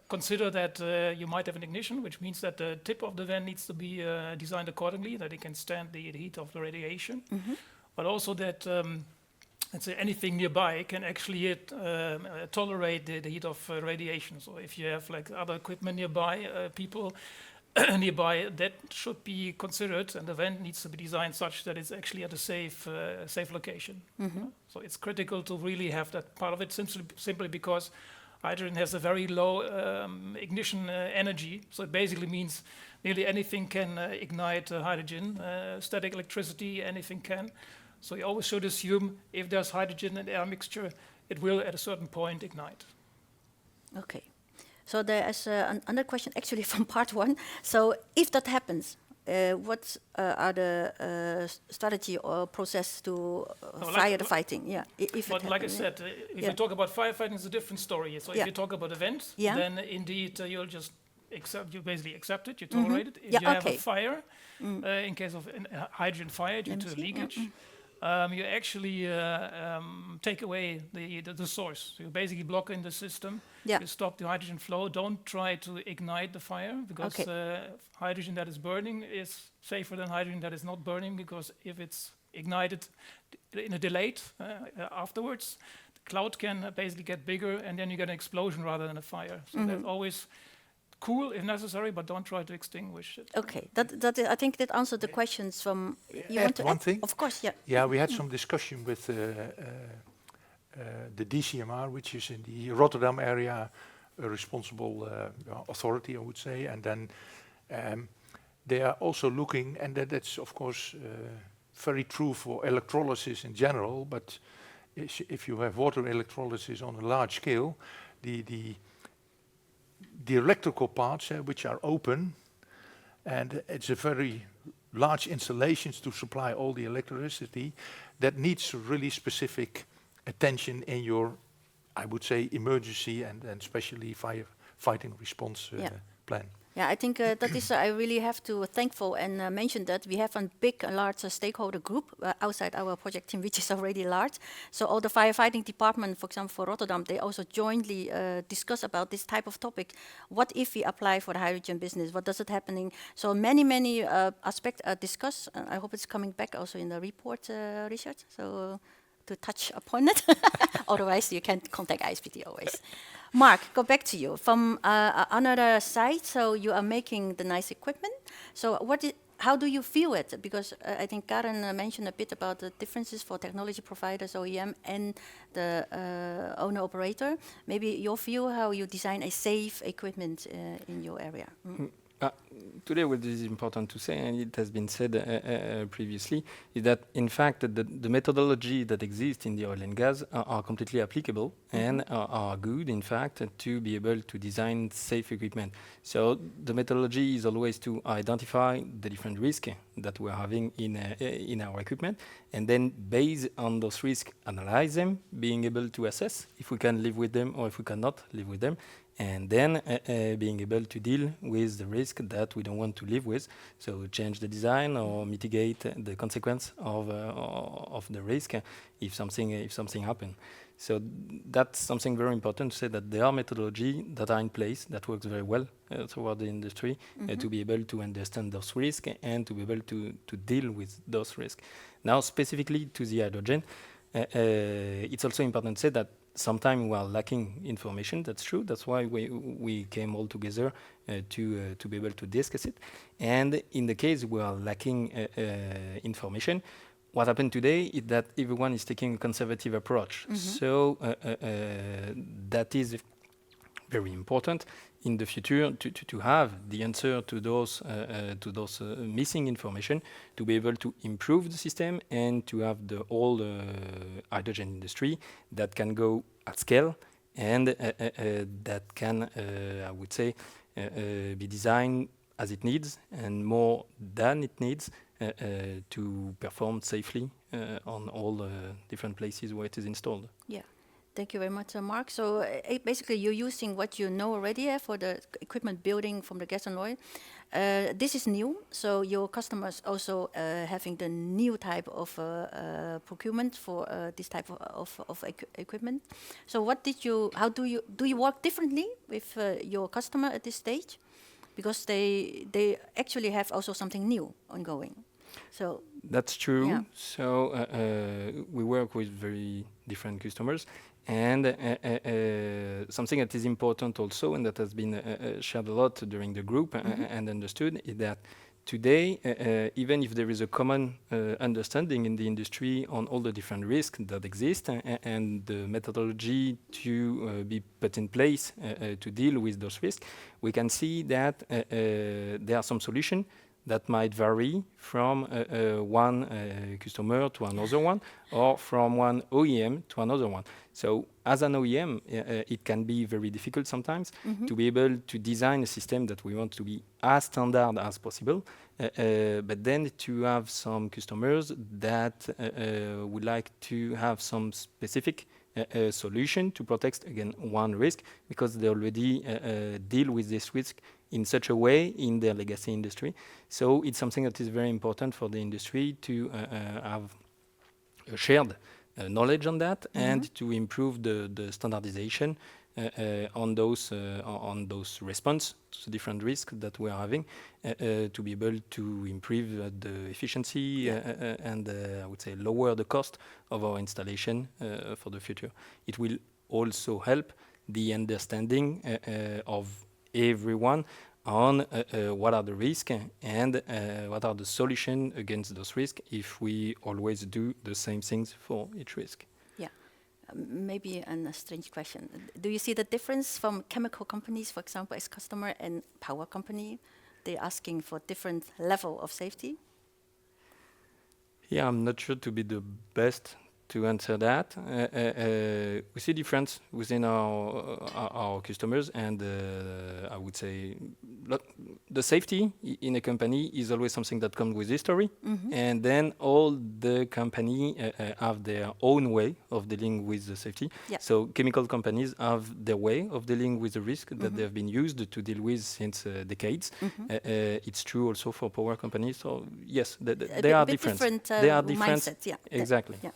consider that you might have an ignition, which means that the tip of the vent needs to be designed accordingly, that it can stand the heat of the radiation, but also that let's say anything nearby can actually tolerate the heat of radiation. So if you have like other equipment nearby, people nearby, that should be considered, and the vent needs to be designed such that it's actually at a safe location. So it's critical to really have that part of it, simply because hydrogen has a very low ignition energy. So it basically means nearly anything can ignite hydrogen, static electricity, anything can. So you always should assume if there's hydrogen and air mixture, it will at a certain point ignite. Okay. So there is another question actually from part 1. So if that happens, what are the strategy or process to fire the fighting? Yeah. But like I said, if you talk about firefighting, it's a different story. So if you talk about events, then indeed you'll just basically accept it, you tolerate it. If you have a fire, in case of hydrogen fire due to leakage, you actually take away the source. So you basically block in the system. You stop the hydrogen flow. Don't try to ignite the fire, because hydrogen that is burning is safer than hydrogen that is not burning, because if it's ignited in a delayed afterwards, the cloud can basically get bigger, and then you get an explosion rather than a fire. So that's always cool if necessary, but don't try to extinguish it. Okay, that I think that answered the questions from. You want to one add? thing? Of course, yeah. Yeah, we had some discussion with the DCMR, which is in the Rotterdam area, a responsible authority, I would say, and then they are also looking, and that's of course very true for electrolysis in general, but if you have water electrolysis on a large scale, the electrical parts, which are open, and it's a very large installations to supply all the electricity, that needs really specific attention in your, I would say, emergency and especially firefighting response plan. Yeah, I think that is, I really have to thankful and mention that we have a big, large stakeholder group outside our project team, which is already large. So all the firefighting department, for example, for Rotterdam, they also jointly discuss about this type of topic. What if we apply for the hydrogen business? What does it happening? So many aspects are discussed. I hope it's coming back also in the report, Richard. So to touch upon it. Otherwise, you can contact ISPT always. Mark, go back to you. From another side, so you are making the nice equipment. So how do you feel it? Because I think Karen mentioned a bit about the differences for technology providers, OEM, and the owner-operator. Maybe your view, how you design a safe equipment in your area. Today, what is important to say, and it has been said previously, is that in fact the methodology that exists in the oil and gas are completely applicable and are good, in fact, to be able to design safe equipment. So the methodology is always to identify the different risks that we're having in our equipment, and then based on those risks, analyze them, being able to assess if we can live with them or if we cannot live with them, and then being able to deal with the risk that we don't want to live with. So change the design or mitigate the consequence of the risk if something happens. So that's something very important to say, that there are methodology that are in place that works very well throughout the industry to be able to understand those risks and to be able to deal with those risks. Now, specifically to the hydrogen, it's also important to say that sometimes we are lacking information. That's true. That's why we came all together to be able to discuss it. And in the case we are lacking information, what happened today is that everyone is taking a conservative approach. So that is very important in the future to have the answer to those missing information, to be able to improve the system and to have the whole hydrogen industry that can go at scale and that can, I would say, be designed as it needs and more than it needs to perform safely on all the different places where it is installed. Yeah. Thank you very much, Mark. So basically, you're using what you know already for the equipment building from the gas and oil. This is new, so your customers also having the new type of procurement for this type of equipment. So how do you work differently with your customer at this stage? Because they actually have also something new ongoing. So That's true. Yeah. So we work with very different customers, and something that is important also, and that has been shared a lot during the group and understood, is that today, even if there is a common understanding in the industry on all the different risks that exist and the methodology to be put in place to deal with those risks, we can see that there are some solutions that might vary from one customer to another one, or from one OEM to another one. So as an OEM, it can be very difficult sometimes to be able to design a system that we want to be as standard as possible, but then to have some customers that would like to have some specific solution to protect against one risk, because they already deal with this risk in such a way in their legacy industry. So it's something that is very important for the industry to have a shared knowledge on that, and to improve the standardization on those response to different risks that we are having, to be able to improve the efficiency and I would say lower the cost of our installation for the future. It will also help the understanding of everyone on what are the risks and what are the solutions against those risks if we always do the same things for each risk. Yeah, maybe a strange question. Do you see the difference from chemical companies, for example, as customer, and power company? They're asking for different level of safety. Yeah, I'm not sure to be the best to answer that. We see difference within our customers, and I would say the safety in a company is always something that comes with history, and then all the company have their own way of dealing with the safety. Yeah. So chemical companies have their way of dealing with the risk that they have been used to deal with since decades. It's true also for power companies. So yes, they are different. They are different. Mindset, yeah. Exactly. Yeah.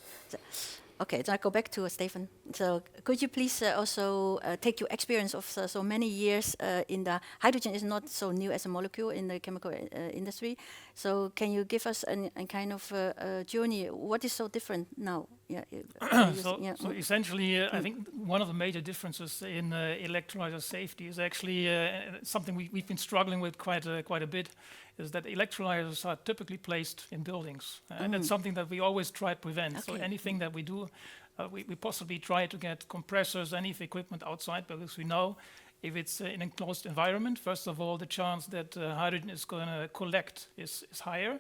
Okay, so I go back to Stefan. So could you please also take your experience of so many years in the hydrogen is not so new as a molecule in the chemical industry. So can you give us a kind of journey? What is so different now? Yeah. So essentially, I think one of the major differences in electrolyzer safety is actually something we've been struggling with quite a bit, is that electrolyzers are typically placed in buildings. And that's something that we always try to prevent. Okay. So anything that we do, we possibly try to get compressors, any equipment outside, because we know if it's in an enclosed environment, first of all, the chance that hydrogen is going to collect is higher.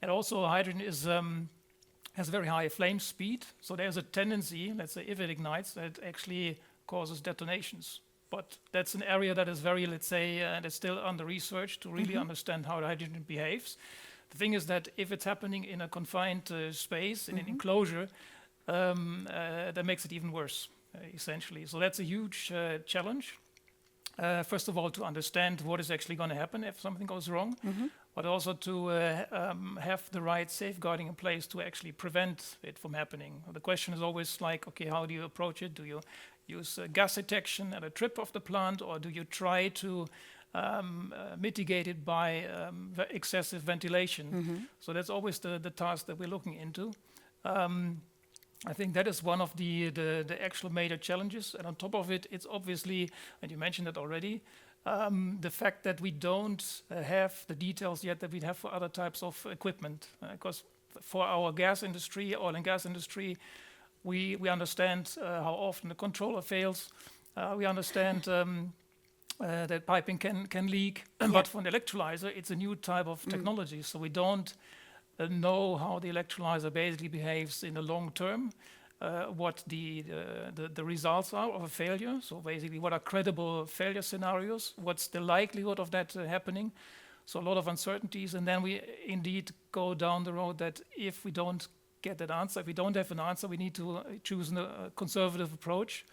And also hydrogen has very high flame speed. So there's a tendency, let's say if it ignites, that actually causes detonations. But that's an area that is very, let's say, that's still under research to really understand how the hydrogen behaves. The thing is that if it's happening in a confined space, in an enclosure, that makes it even worse, essentially. So that's a huge challenge. First of all, to understand what is actually going to happen if something goes wrong, but also to have the right safeguarding in place to actually prevent it from happening. The question is always like, okay, how do you approach it? Do you use gas detection at a trip of the plant, or do you try to mitigate it by excessive ventilation? So that's always the task that we're looking into. I think that is one of the actual major challenges. And on top of it, it's obviously, and you mentioned it already, the fact that we don't have the details yet that we have for other types of equipment. Because for our gas industry, oil and gas industry, we understand how often the controller fails. We understand that piping can leak. But for an electrolyzer, it's a new type of technology. So we don't know how the electrolyzer basically behaves in the long term, what the results are of a failure. So basically, what are credible failure scenarios? What's the likelihood of that happening? So a lot of uncertainties. And then we indeed go down the road that if we don't get that answer. If we don't have an answer, we need to choose a conservative approach,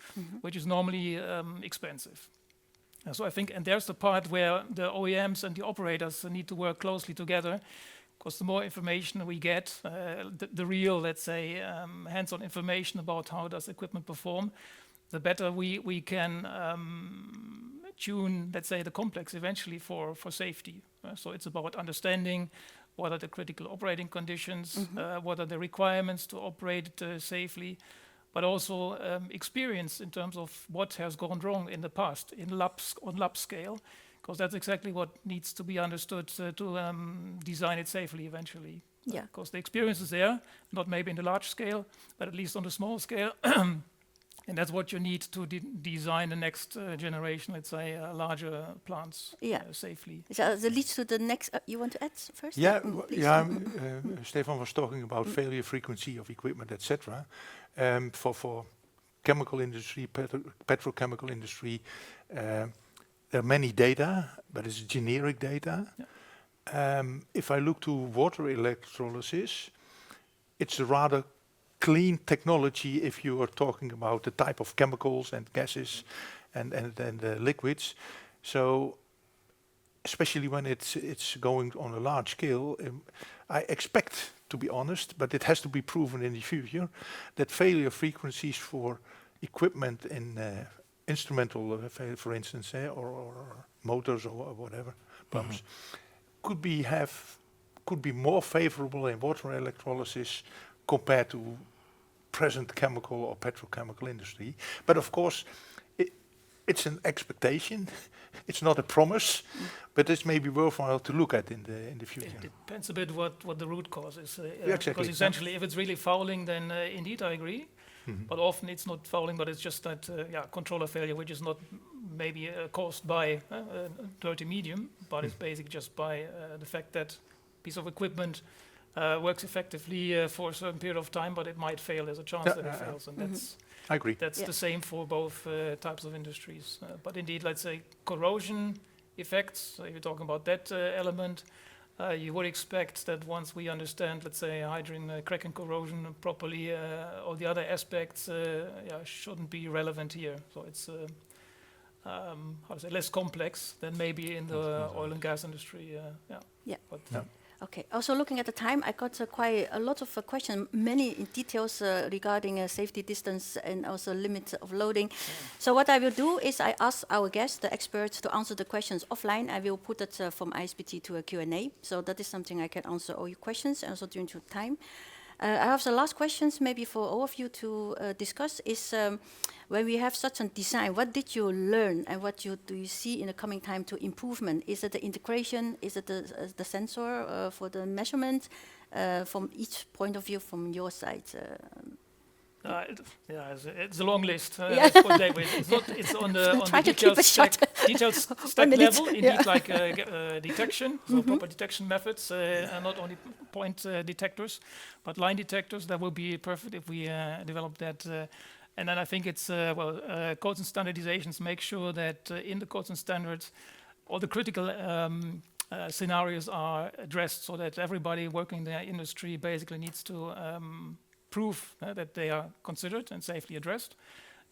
which is normally expensive. So I think, and there's the part where the OEMs and the operators need to work closely together, because the more information we get, the real, let's say, hands-on information about how does equipment perform, the better we can tune, let's say, the complex eventually for safety. So it's about understanding what are the critical operating conditions, what are the requirements to operate safely, but also experience in terms of what has gone wrong in the past on lab scale, because that's exactly what needs to be understood to design it safely eventually. Yeah. Because the experience is there, not maybe in the large scale, but at least on the small scale. And that's what you need to design the next generation, let's say, larger plants safely. So that leads to the next. You want to add first? Yeah, Please. Stefan was talking about failure frequency of equipment, etc. For chemical industry, petrochemical industry, there are many data, but it's generic data. Yeah. If I look to water electrolysis, it's a rather clean technology if you are talking about the type of chemicals and gases and liquids. So especially when it's going on a large scale, I expect, to be honest, but it has to be proven in the future, that failure frequencies for equipment in instrumental, for instance, or motors or whatever, pumps, could be more favorable in water electrolysis compared to present chemical or petrochemical industry. But of course, it's an expectation. It's not a promise, but it's maybe worthwhile to look at in the future. It depends a bit what the root cause is. Exactly. Because essentially, if it's really fouling, then indeed I agree. But often it's not fouling, but it's just that controller failure, which is not maybe caused by a dirty medium, but it's basically just by the fact that piece of equipment works effectively for a certain period of time, but it might fail. There's a chance that it fails, and that's I agree. That's the same for both types of industries. But indeed, let's say corrosion effects. So if you're talking about that element, you would expect that once we understand, let's say, hydrogen cracking corrosion properly, all the other aspects shouldn't be relevant here. So it's how to say, less complex than maybe in the oil and gas industry. But Okay. Also, looking at the time, I got quite a lot of questions, many in details regarding safety distance and also limit of loading. So what I will do is I ask our guests, the experts, to answer the questions offline. I will put it from ISPT to a Q&A. So that is something I can answer all your questions, and also during your time. I have the last questions, maybe for all of you to discuss, is when we have such a design, what did you learn and what do you see in the coming time to improvement? Is it the integration? Is it the sensor for the measurement? From each point of view from your side? It's a long list. It's on the detailed stack level, indeed, like detection, so proper detection methods, and not only point detectors, but line detectors. That will be perfect if we develop that. And then I think it's, codes and standardizations make sure that in the codes and standards, all the critical scenarios are addressed so that everybody working in the industry basically needs to prove that they are considered and safely addressed.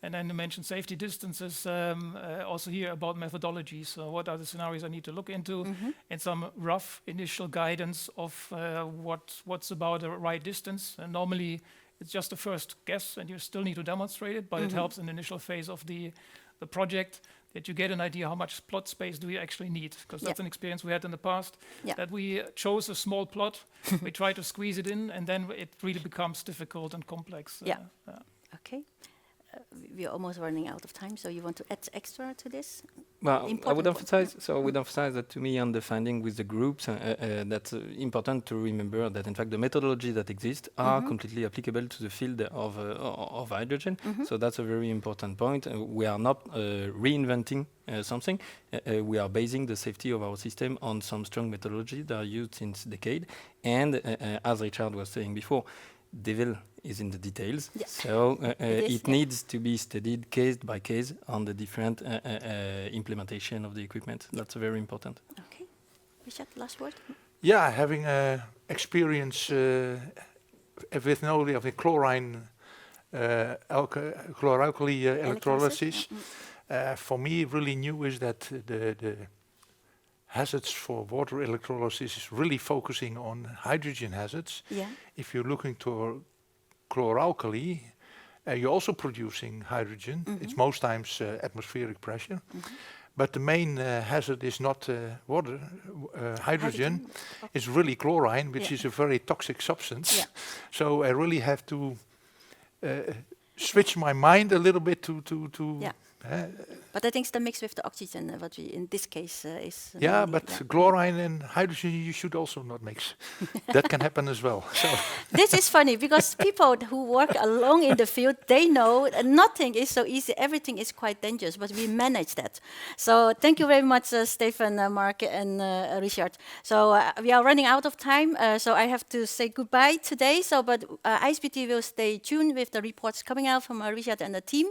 And then you mentioned safety distances, also here about methodologies. So what are the scenarios I need to look into, and some rough initial guidance of what's about the right distance. And normally it's just a first guess and you still need to demonstrate it, but it helps in the initial phase of the project that you get an idea how much plot space do you actually need, because that's an experience we had in the past, that we chose a small plot, we try to squeeze it in, and then it really becomes difficult and complex. Okay. We're almost running out of time, so you want to add extra to this? Well, I would emphasize, that to me on the finding with the groups, that's important to remember that in fact the methodology that exists are completely applicable to the field of hydrogen. So that's a very important point. We are not reinventing something. We are basing the safety of our system on some strong methodology that are used since decades. And as Richard was saying before, devil is in the details, so it needs to be studied case by case on the different implementation of the equipment. That's very important. Okay, Richard, last word. Yeah, having experience with knowledge of the chlorine, chloralkali electrolysis. For me, really new is that the hazards for water electrolysis is really focusing on hydrogen hazards. Yeah. If you're looking to chloralkali, you're also producing hydrogen. It's most times atmospheric pressure. But the main hazard is not water, hydrogen. It's really chlorine, which is a very toxic substance. Yeah. So I really have to switch my mind a little bit to But I think it's the mix with the oxygen, what we in this case is. yeah, mainly, but chlorine and hydrogen you should also not mix. That can happen as well. So This is funny because people who work along in the field, they know nothing is so easy. Everything is quite dangerous, but we manage that. So thank you very much, Stefan, Mark, and Richard. So we are running out of time, so I have to say goodbye today. So, but ISPT will stay tuned with the reports coming out from Richard and the team.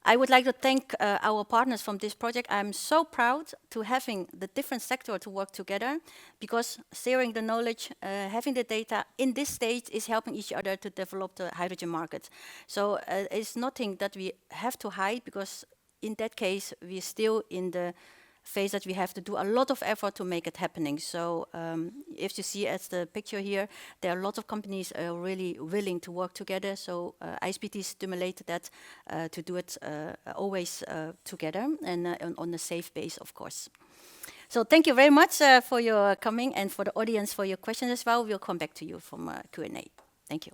I would like to thank our partners from this project. I'm so proud to having the different sectors to work together, because sharing the knowledge, having the data in this stage is helping each other to develop the hydrogen market. So it's nothing that we have to hide, because in that case, we're still in the phase that we have to do a lot of effort to make it happening. So if you see as the picture here, there are a lot of companies really willing to work together. So ISPT stimulated that to do it always together and on a safe base, of course. So thank you very much for your coming, and for the audience for your questions as well. We'll come back to you from Q&A. Thank you.